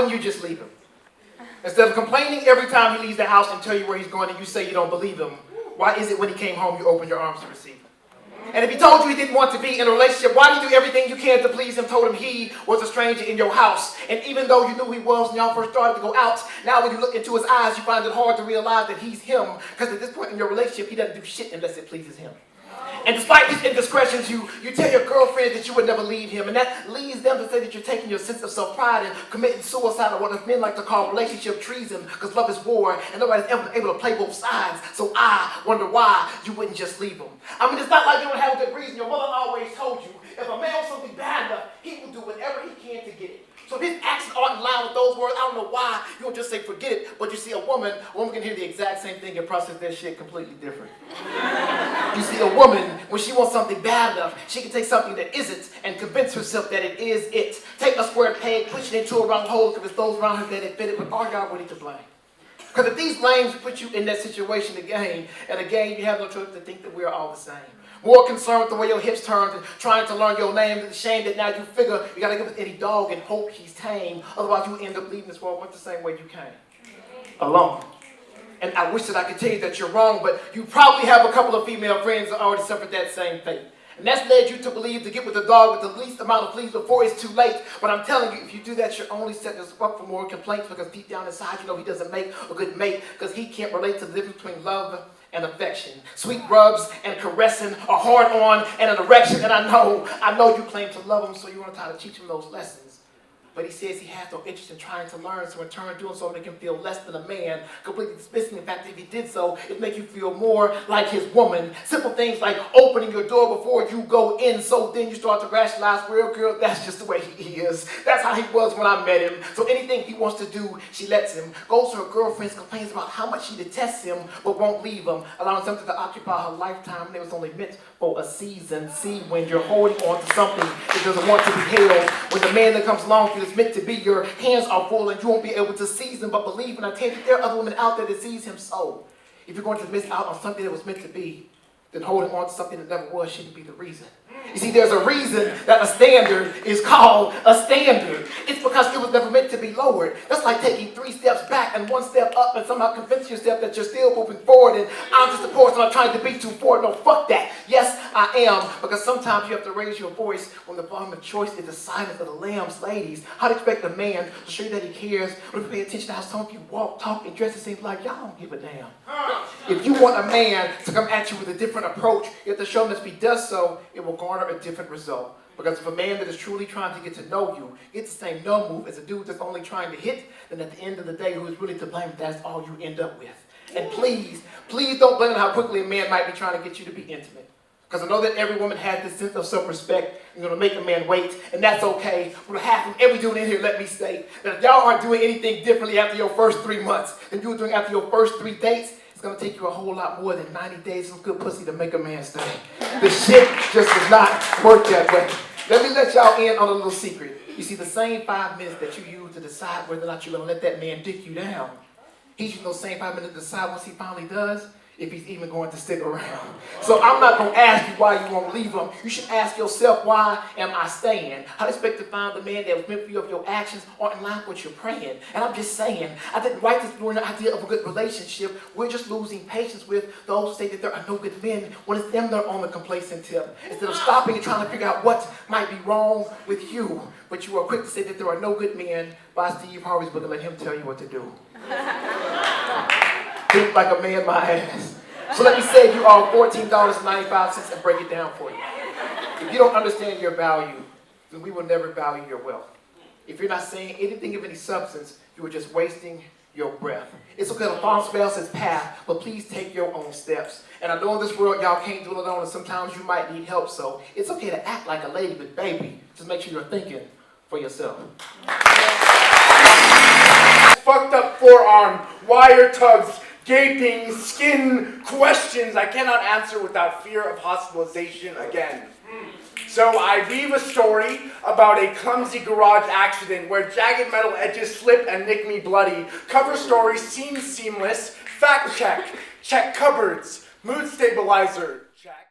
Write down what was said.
wouldn't you just leave him? Instead of complaining every time he leaves the house and tell you where he's going and you say you don't believe him, why is it when he came home you open your arms to receive him? And if he told you he didn't want to be in a relationship, why did you do everything you can to please him? Told him he was a stranger in your house. And even though you knew who he was when y'all first started to go out, now when you look into his eyes, you find it hard to realize that he's him. Because at this point in your relationship, he doesn't do shit unless it pleases him. And despite these indiscretions, you tell your girlfriend that you would never leave him. And that leads them to say that you're taking your sense of self-pride and committing suicide, or what men like to call relationship treason, because love is war and nobody's ever been able to play both sides. So I wonder why you wouldn't just leave him. I mean, it's not like you don't have a good reason. Your mother always told you, if a man wants something bad enough, he will do whatever he can to get it. So if his actions aren't in line with those words, I don't know why you don't just say forget it, but you see a woman can hear the exact same thing and process their shit completely different. You see a woman, when she wants something bad enough, she can take something that isn't and convince herself that it is it. Take a square peg, push it into a round hole, because it's those around her that it fit it, but all y'all really to blame. Because if these lames put you in that situation again and again, you have no choice to think that we're all the same. More concerned with the way your hips turn and trying to learn your name, the shame that now you figure you gotta give it any dog and hope he's tame. Otherwise you end up leaving this world much the same way you came. Alone. And I wish that I could tell you that you're wrong, but you probably have a couple of female friends that already suffered that same fate. And that's led you to believe to get with the dog with the least amount of fleas before it's too late. But I'm telling you, if you do that, you're only setting yourself up for more complaints, because deep down inside you know he doesn't make a good mate, because he can't relate to the difference between love and affection. Sweet rubs and caressing, a hard on and an erection. And I know you claim to love him, so you want to try to teach him those lessons. But he says he has no interest in trying to learn, so in turn doing so make him feel less than a man, completely dismissing the fact that if he did so, it'd make you feel more like his woman. Simple things like opening your door before you go in, so then you start to rationalize, well, girl, that's just the way he is. That's how he was when I met him. So anything he wants to do, she lets him. Goes to her girlfriends, complains about how much she detests him, but won't leave him, allowing something to occupy her lifetime, and it was only meant for a season. See, when you're holding on to something that doesn't want to be held, when the man that comes along it's meant to be, your hands are full and you won't be able to seize him, but believe, and I tell you, there are other women out there that sees him so. If you're going to miss out on something that was meant to be, then holding on to something that never was shouldn't be the reason. You see, there's a reason that a standard is called a standard. It's because it was never meant to be lowered. That's like taking 3 steps back and 1 step up and somehow convince yourself that you're still moving forward and I'm just a person I'm trying to be too forward. No, fuck that. Yes, I am. Because sometimes you have to raise your voice when the volume of choice is the silence of the lambs, ladies. How to expect a man to show you that he cares when you pay attention to how some of you walk, talk, and dress, it seems like y'all don't give a damn. If you want a man to come at you with a different approach, you have to show him that if he does so, it will garner a different result. Because if a man that is truly trying to get to know you gets the same no move as a dude that's only trying to hit, then at the end of the day, who is really to blame, that's all you end up with. And please don't blame how quickly a man might be trying to get you to be intimate. Because I know that every woman has this sense of self-respect. You're going to make a man wait, and that's okay. On behalf of every dude in here, let me say that if y'all aren't doing anything differently after your first 3 months than you were doing after your first 3 dates, it's going to take you a whole lot more than 90 days of good pussy to make a man stay. The shit just does not work that way. Let me let y'all in on a little secret. You see, the same 5 minutes that you use to decide whether or not you're going to let that man dick you down, he's using those same 5 minutes to decide once he finally does, if he's even going to stick around. So I'm not going to ask you why you won't leave him. You should ask yourself, why am I staying? I expect to find the man that was meant for you if your actions aren't in line with what you're praying. And I'm just saying, I didn't write this during the idea of a good relationship. We're just losing patience with those who say that there are no good men when it's them that are on the complacent tip. Instead of stopping and trying to figure out what might be wrong with you, but you are quick to say that there are no good men by Steve Harvey's book and let him tell you what to do. Think like a man, my ass. So let me save you all $14.95 and break it down for you. If you don't understand your value, then we will never value your wealth. If you're not saying anything of any substance, you are just wasting your breath. It's okay to follow somebody else's path, but please take your own steps. And I know in this world y'all can't do it alone, and sometimes you might need help, so it's okay to act like a lady, but baby, just make sure you're thinking for yourself. Fucked up forearm, wire tugs, gaping, skin questions I cannot answer without fear of hospitalization again. So I weave a story about a clumsy garage accident where jagged metal edges slip and nick me bloody. Cover story seems seamless. Fact check. Check cupboards. Mood stabilizer. Check.